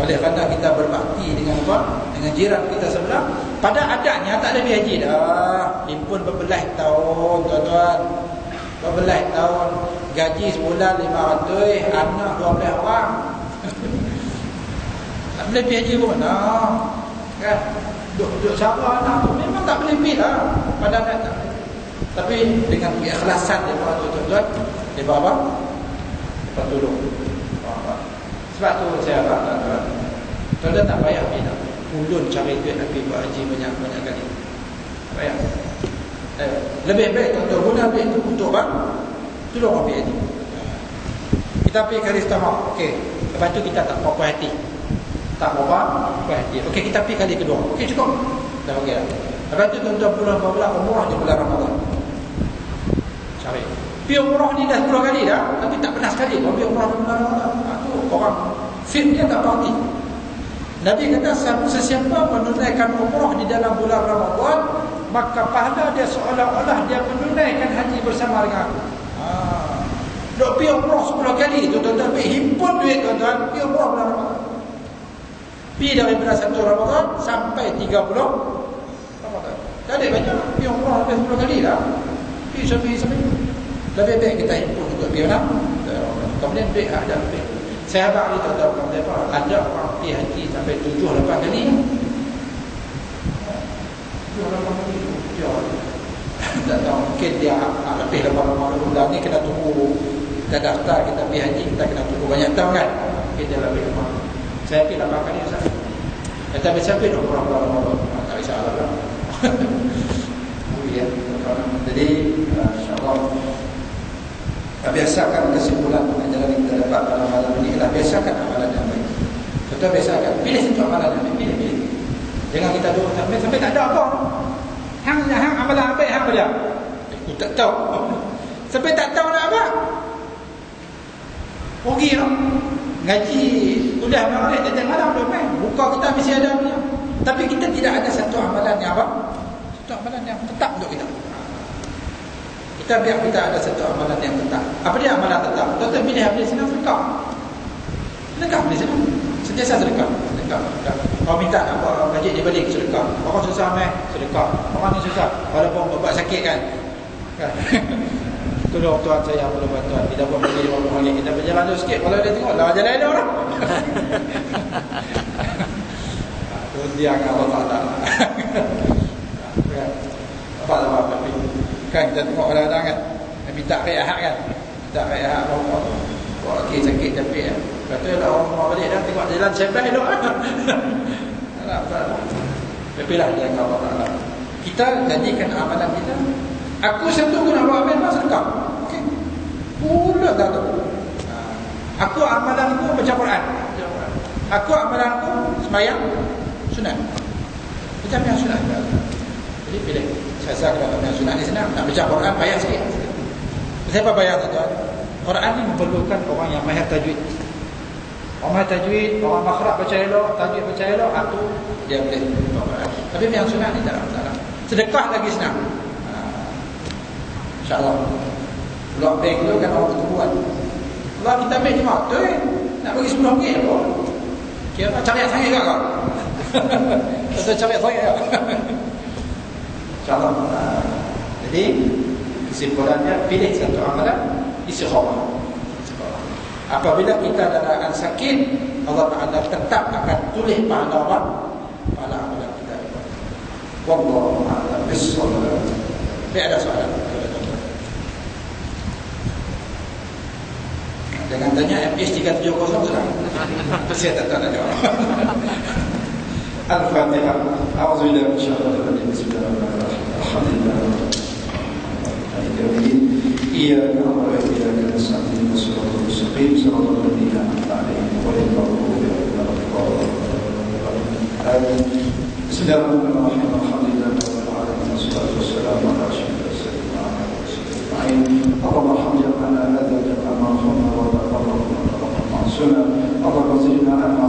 Oleh kerana kita berbakti dengan apa? Dengan jiran kita sebelah, pada adatnya tak ada haji dah. Himpun berbelas tahun, tuan-tuan. Berbelas tahun, gaji sebulan 500, anak 12 orang. Tak boleh pergi haji pun. Kan? Duduk sabar anak tu memang tak boleh pergi lah. Pada adat tak. Tapi dengan keikhlasan dia buat tuan-tuan, dia buat apa? Dia tolong. Sebab tu saya harap tuan-tuan tak payah pergi dah. Ulun cari duit nak pergi buat haji banyak-banyak kali. Tak payah. Lebih baik tuan-tuan guna duit itu untuk apa? Tolong orang pergi haji. Kita pergi kali pertama, okey. Lepas tu kita tak apa-apa hati. Tak apa-apa hati. Okey, kita pergi kali kedua. Okey, cukup. Dah okey dah. Lepas tu tuan-tuan bulan 14 umrah di bulan Ramadan. Cari. Pergi umrah ni dah 10 kali dah, tapi tak pernah sekali pergi umrah di bulan Ramadan. Itu orang fit dia tak parti. Nabi kata sesiapa menunaikan umrah di dalam bulan Ramadan, maka pahala dia seolah-olah dia menunaikan haji bersama dengan aku. Dok pergi umrah 10 kali tu tuan-tuan, pergi himpun duit tuan-tuan, pergi umrah bulan Ramadan. Pergi dari bulan 1 Ramadan sampai 30 Ramadan. Tak ada banyak, pergi umrah lebih 10 kali dah. Pergi sampai lebih baik kita himpun untuk pergi mana? Kemudian duit ada lebih. Sahabat ni tak tahu ada orang pergi haji sampai 7-8 kali. 7-8 kali. Tak tahu, mungkin dia lebih 8 bulan ni kena tunggu. Kita daftar, kita pergi haji, kita kena tunggu banyak tahun kan. Mungkin dia lebih 8. Saya pergi 8 kali Ustaz. Tapi sampai 20 bulan tak bisa lah. Jadi insya-Allah biasakan kesimpulan pengajaran yang kita dapat pada malam ini ialah biasakan amalan yang baik. Kita biasakan, pilih satu amalan yang baik, pilih. Jangan kita duduk sampai tak ada apa. Hang amalan apa hang pada? Aku tak tahu. Sampai tak tahu nak apa. Rugi lah. Ngaji kuliah maghrib dan malam dah main. Buka kita mesti ada punya. Tapi kita tidak ada satu amalan yang apa? Satu amalan yang tetap untuk kita. Kita biar kita ada satu amalan yang tetap. Apa dia amalan tetap? Tuan-tuan pilih habis senang sedekah. Sedekah boleh senang. Sentiasa sedekah. Kalau minta nak buat masjid dia balik sedekah. Orang susah mai sedekah. Orang ni susah. Walaupun buat sakit kan. Tolong tuan saya perlu bantuan. Kita buat bagi orang kita berjalan jauh sikit. Kalau dia tengok lah jalan elok lah. Tu dia akan Allah Taala. Apa kan kita tengok kadang-kadang kan minta rehat kan, minta rehat orang tu buat lagi sakit tapi kata lah orang rumah balik dah tengok jalan sebab elok tapi lah dia Allah Ta'ala kita jadikan amalan kita. Aku satu nak buat amal sedekah, ok pula tak tahu. Aku amalan aku baca Quran, aku amalan aku sembahyang sunat macam yang sunat. Jadi pilih. Saya rasa kalau yang sunat ni senang. Nak baca Quran payah sikit. Siapa payah tuan-tuan? Quran ni memerlukan orang yang mahir tajwid. Orang mahir tajwid, orang makhraj baca elok, tajwid baca elok, itu dia boleh baca Quran. Tapi yang sunat ni tak ada masalah. Sedekah lagi senang. InsyaAllah. Luar bank tu kan orang ketubuhan. Kalau kita ambil cuma tu nak bagi RM10 apa? Kira cari sangat ke kau? Atau cari sangat ke? InsyaAllah. Jadi kesimpulannya pilih satu amalan istiqamah. Apabila kita dalam keadaan sakit, Allah Ta'ala tetap akan tulis pahala apa? Pahala amalan kita. Wallahu a'lam bissawab. Tidak ada soalan. Jangan tanya MH 370 sudah. Saya tak tahu nak jawab. Al-Fatihah. A'udzubillahi minasyaitonir rajim. Bismillahirrahmanirrahim. Alhamdulillah. إياك نعبد وإياك نستعين والصراط المستقيم صراط الذين أنعمت عليهم غير المغضوب عليهم ولا الضالين. بسم الله الرحمن الرحيم. الحمد لله رب العالمين والصلاة والسلام والسلام على أشرف المرسلين وعلى آله وصحبه أجمعين. اللهم ارحم جمعنا هذا جمعا مرحوما وتقبل معصوما. اللهم زدنا علما